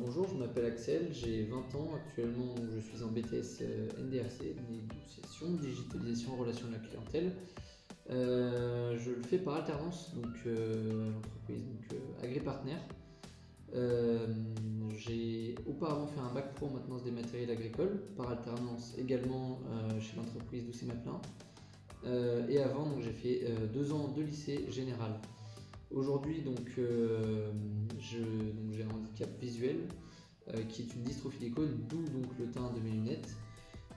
Bonjour, je m'appelle Axel, j'ai 20 ans actuellement, donc je suis en BTS NDRC, négociation, digitalisation, relation de la clientèle. Je le fais par alternance, donc à l'entreprise AgriPartner. J'ai auparavant fait un bac pro en maintenance des matériels agricoles, par alternance également chez l'entreprise Doucet Matelin. Et avant, donc, j'ai fait 2 ans de lycée général. Aujourd'hui, j'ai un handicap visuel qui est une dystrophie des cônes, d'où donc le teint de mes lunettes.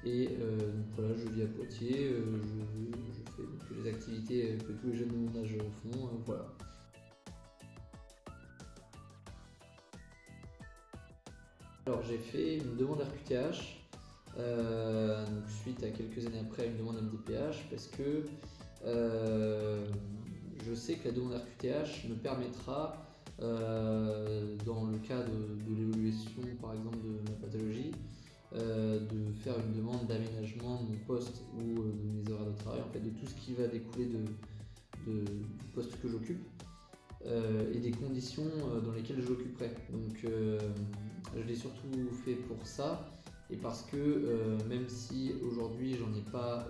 Et voilà, je vis à Poitiers, je fais donc les activités que tous les jeunes de mon âge font. Voilà. Alors j'ai fait une demande RQTH, donc suite à quelques années après une demande MDPH, parce que je sais que la demande RQTH me permettra, dans le cas de l'évolution par exemple de ma pathologie, de faire une demande d'aménagement de mon poste ou de mes horaires de travail, en fait de tout ce qui va découler du poste que j'occupe et des conditions dans lesquelles je l'occuperai. Donc je l'ai surtout fait pour ça et parce que même si aujourd'hui j'en ai pas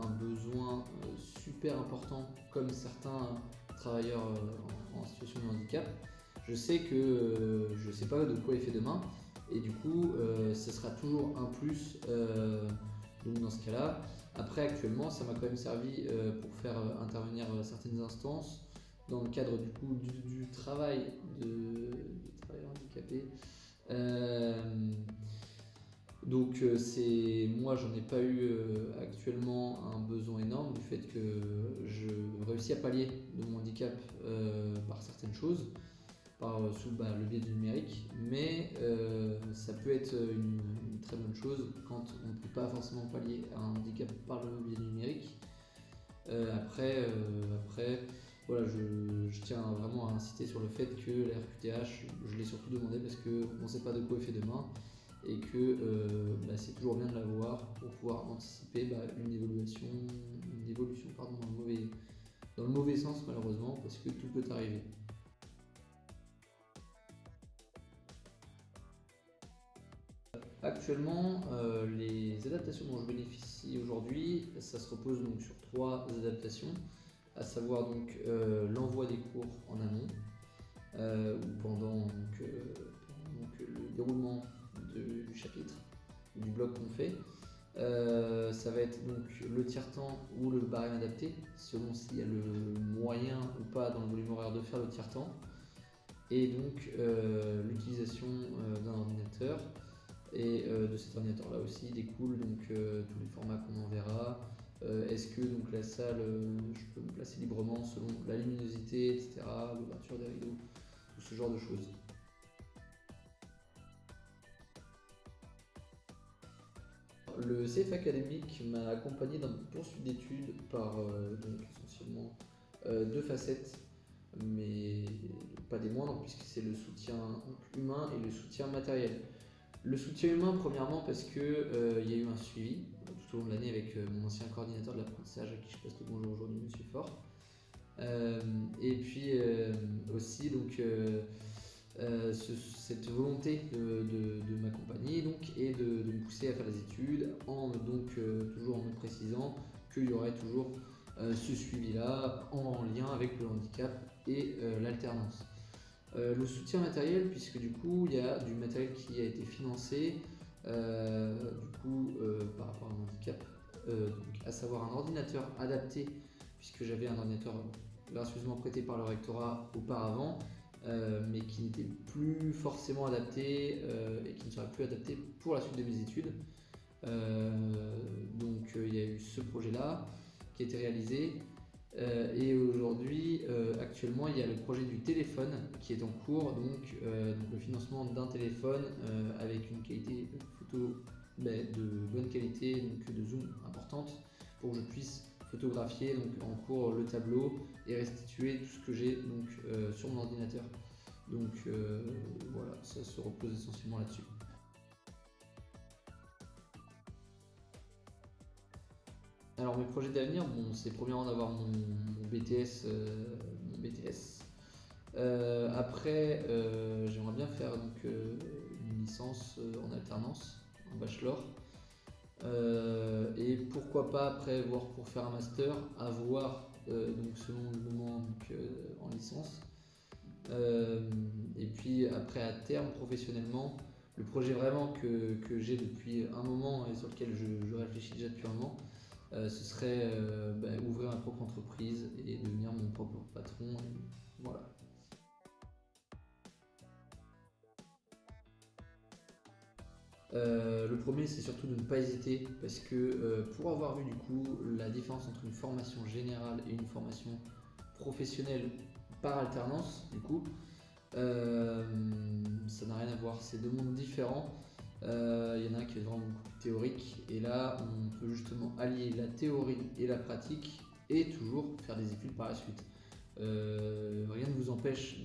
un besoin super important comme certains travailleurs en situation de handicap, je sais que je sais pas de quoi est fait demain et du coup ce sera toujours un plus donc dans ce cas-là. Après actuellement ça m'a quand même servi pour faire intervenir certaines instances dans le cadre du coup du travail de travailleurs handicapés. Moi j'en ai pas eu actuellement un besoin énorme du fait que je réussis à pallier de mon handicap par certaines choses, sous le biais du numérique, mais ça peut être une très bonne chose quand on ne peut pas forcément pallier un handicap par le biais du numérique. Après, voilà, je tiens vraiment à insister sur le fait que la RQTH, je l'ai surtout demandé parce qu'on ne sait pas de quoi est fait demain et que c'est toujours bien de l'avoir pour pouvoir anticiper une évolution dans le mauvais sens malheureusement, parce que tout peut arriver. Actuellement, les adaptations dont je bénéficie aujourd'hui, ça se repose donc sur 3 adaptations, à savoir donc l'envoi des cours en amont ou pendant le déroulement du chapitre, du bloc qu'on fait. Ça va être donc le tiers-temps ou le barème adapté, selon s'il y a le moyen ou pas dans le volume horaire de faire le tiers-temps. Et donc l'utilisation d'un ordinateur. Et de cet ordinateur là aussi découlent donc tous les formats qu'on enverra. Est-ce que donc la salle, je peux me placer librement selon la luminosité, etc., l'ouverture des rideaux, tout ce genre de choses. Le CF académique m'a accompagné dans ma poursuite d'études par donc essentiellement 2 facettes, mais pas des moindres, puisque c'est le soutien humain et le soutien matériel. Le soutien humain, premièrement, parce qu'il y a eu un suivi tout au long de l'année avec mon ancien coordinateur de l'apprentissage, à qui je passe le bonjour aujourd'hui, Monsieur Fort. Et puis aussi donc cette volonté de m'accompagner et de me pousser à faire des études, toujours en me précisant qu'il y aurait toujours ce suivi-là en lien avec le handicap et l'alternance. Le soutien matériel, puisque du coup il y a du matériel qui a été financé par rapport à un handicap, à savoir un ordinateur adapté, puisque j'avais un ordinateur gracieusement prêté par le rectorat auparavant, mais qui n'était plus forcément adapté et qui ne serait plus adapté pour la suite de mes études. Il y a eu ce projet-là qui a été réalisé. Et aujourd'hui, actuellement, il y a le projet du téléphone qui est en cours, donc le financement d'un téléphone avec une qualité photo de bonne qualité, donc de zoom importante, pour que je puisse photographier donc en cours le tableau et restituer tout ce que j'ai sur mon ordinateur. Voilà, ça se repose essentiellement là-dessus. Alors mes projets d'avenir, c'est premièrement d'avoir mon BTS, Après, j'aimerais bien faire donc, une licence en alternance, en bachelor. Et pourquoi pas après voir pour faire un master, à voir donc selon le moment donc, en licence. Et puis après à terme professionnellement, le projet vraiment que j'ai depuis un moment et sur lequel je réfléchis déjà depuis un moment, ce serait ouvrir ma propre entreprise et devenir mon propre patron. Et voilà. Le premier, c'est surtout de ne pas hésiter parce que pour avoir vu du coup la différence entre une formation générale et une formation professionnelle par alternance, du coup, ça n'a rien à voir, c'est deux mondes différents. Il y en a un qui est vraiment beaucoup plus théorique et là on peut justement allier la théorie et la pratique et toujours faire des études par la suite. Rien ne vous empêche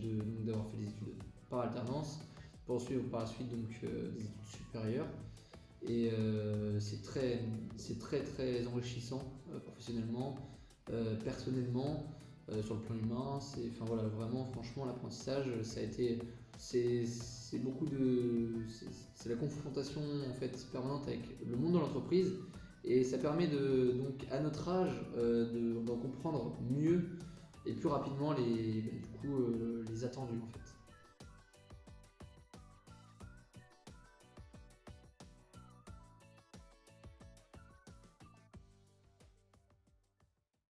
d'avoir fait des études par alternance, poursuivre par la suite donc, des études supérieures et c'est très enrichissant professionnellement, personnellement, sur le plan humain. Enfin voilà, vraiment franchement l'apprentissage ça a été c'est beaucoup de c'est la confrontation en fait permanente avec le monde de l'entreprise et ça permet donc à notre âge d'en comprendre mieux et plus rapidement les attendus en fait.